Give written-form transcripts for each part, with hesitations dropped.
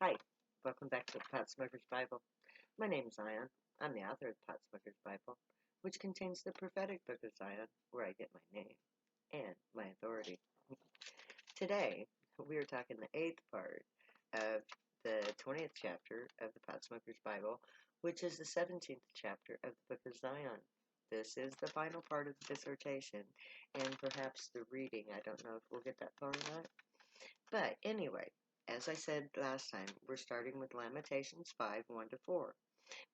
Hi, welcome back to the Pot Smoker's Bible. My name is Zion. I'm the author of the Pot Smoker's Bible, which contains the prophetic book of Zion, where I get my name and my authority. Today, we are talking the 8th part of the 20th chapter of the Pot Smoker's Bible, which is the 17th chapter of the book of Zion. This is the final part of the dissertation, and perhaps the reading. I don't know if we'll get that far or not. But anyway, as I said last time, we're starting with Lamentations 5, 1 to 4,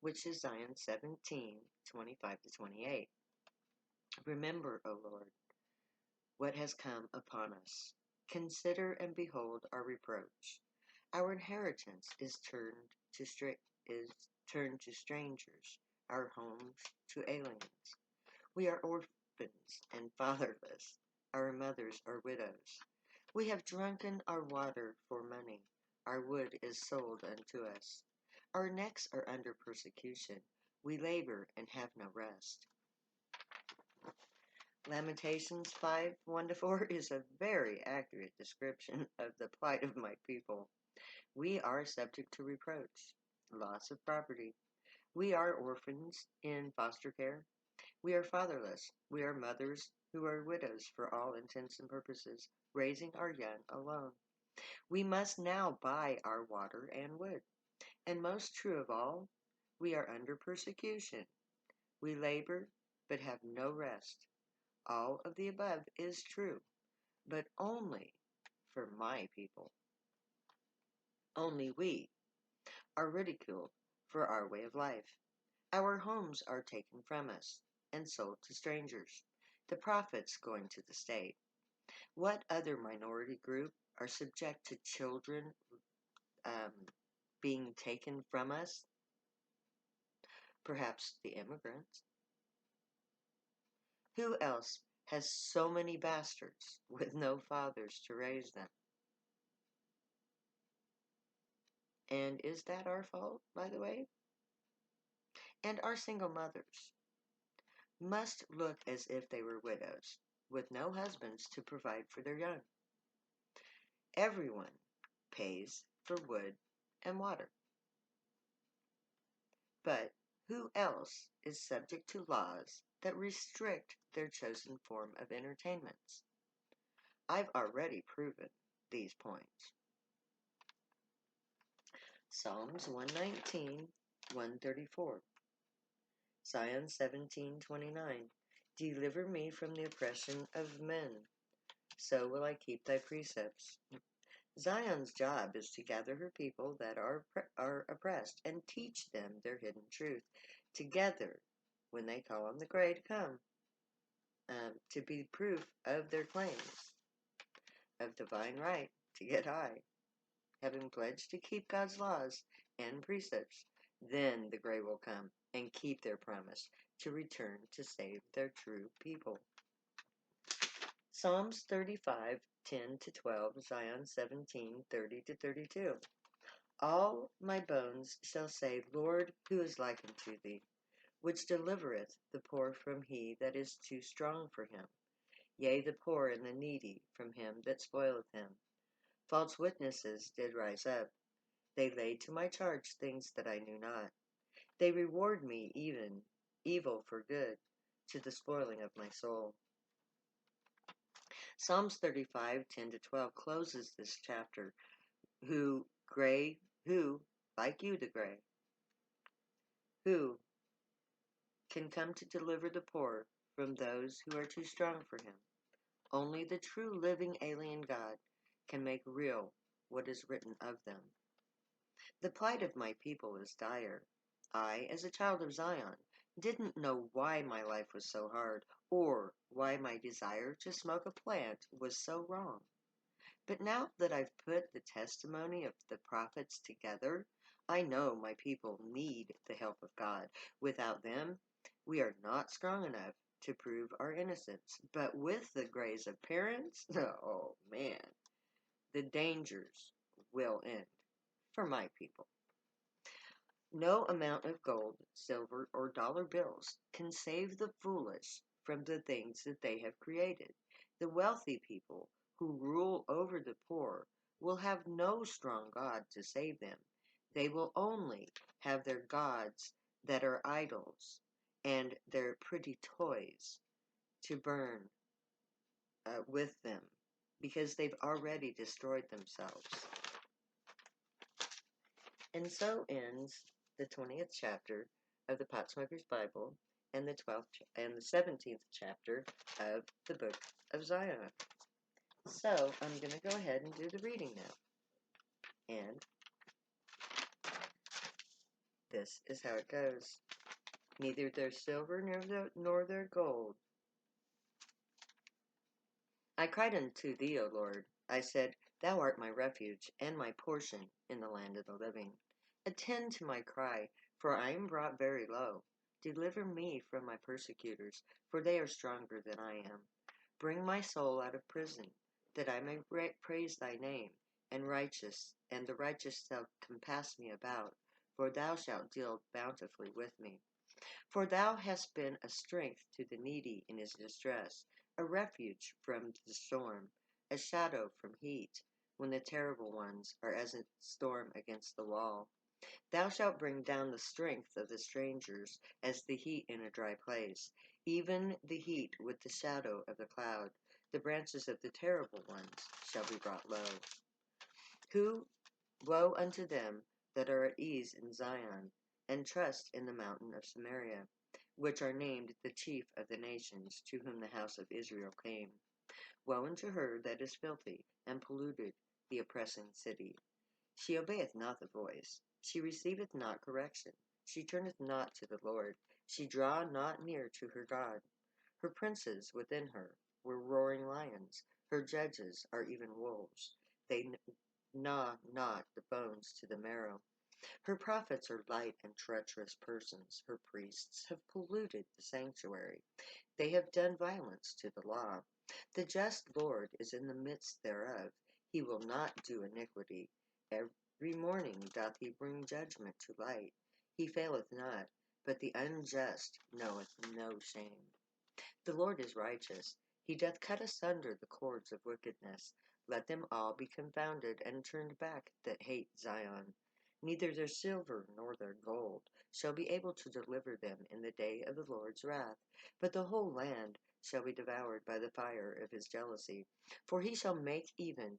which is Zion 17, 25 to 28. Remember, O Lord, what has come upon us. Consider and behold our reproach. Our inheritance is turned to strangers, our homes to aliens. We are orphans and fatherless. Our mothers are widows. We have drunken our water for money. Our wood is sold unto us. Our necks are under persecution. We labor and have no rest. Lamentations 5, 1 to 4 is a very accurate description of the plight of my people. We are subject to reproach, loss of property. We are orphans in foster care. We are fatherless. We are mothers who are widows for all intents and purposes, raising our young alone. We must now buy our water and wood. And most true of all, we are under persecution. We labor, but have no rest. All of the above is true, but only for my people. Only we are ridiculed for our way of life. Our homes are taken from us and sold to strangers, the profits going to the state. What other minority group are subject to children being taken from us? Perhaps the immigrants. Who else has so many bastards with no fathers to raise them? And is that our fault, by the way? And our single mothers must look as if they were widows, with no husbands to provide for their young. Everyone pays for wood and water. But who else is subject to laws that restrict their chosen form of entertainments? I've already proven these points. Psalms 119, 134. Zion 17:29. Deliver me from the oppression of men, so will I keep thy precepts. Zion's job is to gather her people that are oppressed and teach them their hidden truth together when they call on the Gray to come to be proof of their claims of divine right to get high, having pledged to keep God's laws and precepts. Then the Gray will come and keep their promise to return to save their true people. Psalms 35, 10 to 12, Zion 17, 30 to 32. All my bones shall say, Lord, who is like unto thee, which delivereth the poor from he that is too strong for him, yea, the poor and the needy from him that spoileth him. False witnesses did rise up. They laid to my charge things that I knew not. They reward me even evil for good, to the spoiling of my soul. Psalms 35, 10 to 12 closes this chapter. Who, like you, the Gray, who can come to deliver the poor from those who are too strong for him. Only the true living alien God can make real what is written of them. The plight of my people is dire. I, as a child of Zion, didn't know why my life was so hard, or why my desire to smoke a plant was so wrong. But now that I've put the testimony of the prophets together, I know my people need the help of God. Without them, we are not strong enough to prove our innocence. But with the grace of parents, oh man, the dangers will end for my people. No amount of gold, silver, or dollar bills can save the foolish from the things that they have created. The wealthy people who rule over the poor will have no strong God to save them. They will only have their gods that are idols and their pretty toys to burn with them, because they've already destroyed themselves. And so ends the 20th chapter of the Potsmoker's Bible and the 12th and the 17th chapter of the Book of Zion. So I'm going to go ahead and do the reading now. And this is how it goes. Neither their silver nor their gold. I cried unto thee, O Lord. I said, Thou art my refuge and my portion in the land of the living. Attend to my cry, for I am brought very low. Deliver me from my persecutors, for they are stronger than I am. Bring my soul out of prison, that I may praise thy name, and the righteous shall compass me about, for thou shalt deal bountifully with me. For thou hast been a strength to the needy in his distress, a refuge from the storm, a shadow from heat, when the terrible ones are as a storm against the wall. Thou shalt bring down the strength of the strangers as the heat in a dry place, even the heat with the shadow of the cloud. The branches of the terrible ones shall be brought low. Woe unto them that are at ease in Zion, and trust in the mountain of Samaria, which are named the chief of the nations, to whom the house of Israel came. Woe unto her that is filthy, and polluted, the oppressing city. She obeyeth not the voice, she receiveth not correction, she turneth not to the Lord, she draw not near to her God. Her princes within her were roaring lions, her judges are even wolves. They gnaw not the bones to the marrow. Her prophets are light and treacherous persons. Her priests have polluted the sanctuary. They have done violence to the law. The just Lord is in the midst thereof. He will not do iniquity. Every morning doth he bring judgment to light. He faileth not, but the unjust knoweth no shame. The Lord is righteous. He doth cut asunder the cords of wickedness. Let them all be confounded and turned back that hate Zion. Neither their silver nor their gold shall be able to deliver them in the day of the Lord's wrath, but the whole land shall be devoured by the fire of his jealousy. For he shall make even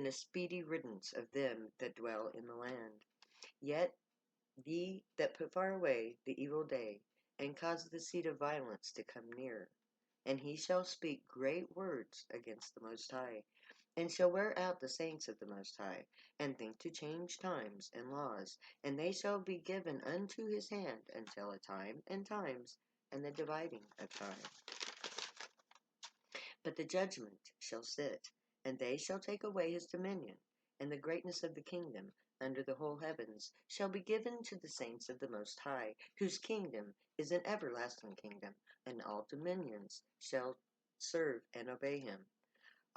a speedy riddance of them that dwell in the land. Yet ye that put far away the evil day, and cause the seed of violence to come near. And he shall speak great words against the Most High, and shall wear out the saints of the Most High, and think to change times and laws, and they shall be given unto his hand until a time and times, and the dividing of time. But the judgment shall sit, and they shall take away his dominion, and the greatness of the kingdom under the whole heavens shall be given to the saints of the Most High, whose kingdom is an everlasting kingdom, and all dominions shall serve and obey him.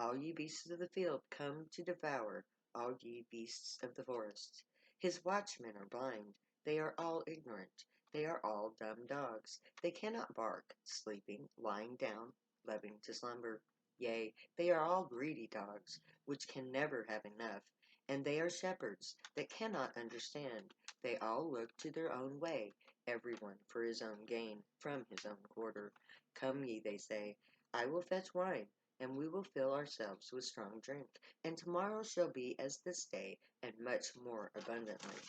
All ye beasts of the field come to devour, all ye beasts of the forest. His watchmen are blind, they are all ignorant, they are all dumb dogs. They cannot bark, sleeping, lying down, loving to slumber. Yea, they are all greedy dogs, which can never have enough. And they are shepherds that cannot understand. They all look to their own way, every one for his own gain, from his own quarter. Come ye, they say, I will fetch wine, and we will fill ourselves with strong drink, and tomorrow shall be as this day, and much more abundantly.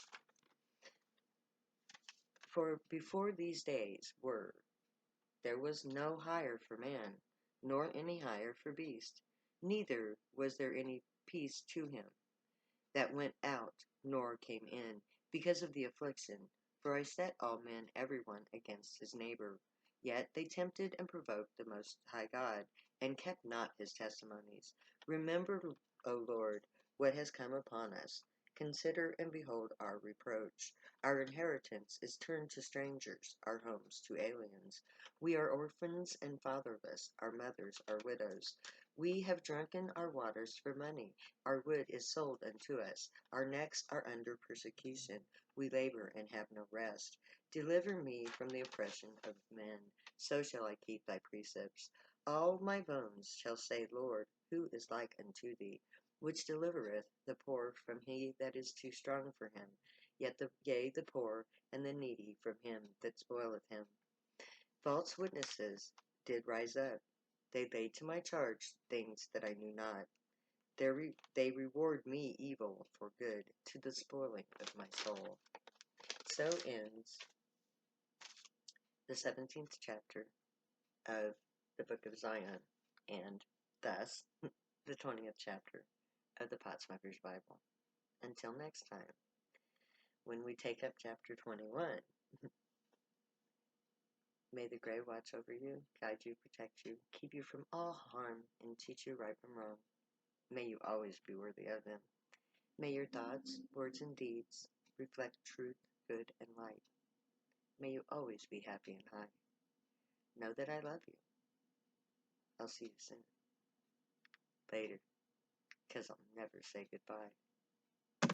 For before these days were, there was no hire for man, nor any hire for beast, neither was there any peace to him that went out, nor came in, because of the affliction. For I set all men every one against his neighbor. Yet they tempted and provoked the Most High God, and kept not his testimonies. Remember, O Lord, what has come upon us. Consider and behold our reproach. Our inheritance is turned to strangers, our homes to aliens. We are orphans and fatherless, our mothers are widows. We have drunken our waters for money. Our wood is sold unto us. Our necks are under persecution. We labor and have no rest. Deliver me from the oppression of men. So shall I keep thy precepts. All my bones shall say, Lord, who is like unto thee, which delivereth the poor from he that is too strong for him, yea, the poor and the needy from him that spoileth him. False witnesses did rise up. They laid to my charge things that I knew not. They reward me evil for good, to the spoiling of my soul. So ends the 17th chapter of the Book of Zion, and thus the 20th chapter of the Potsmaker's Bible. Until next time, when we take up chapter 21, may the Gray watch over you, guide you, protect you, keep you from all harm, and teach you right from wrong. May you always be worthy of them. May your thoughts, words, and deeds reflect truth, good, and light. May you always be happy and high. Know that I love you. I'll see you soon. Later, 'cause I'll never say goodbye.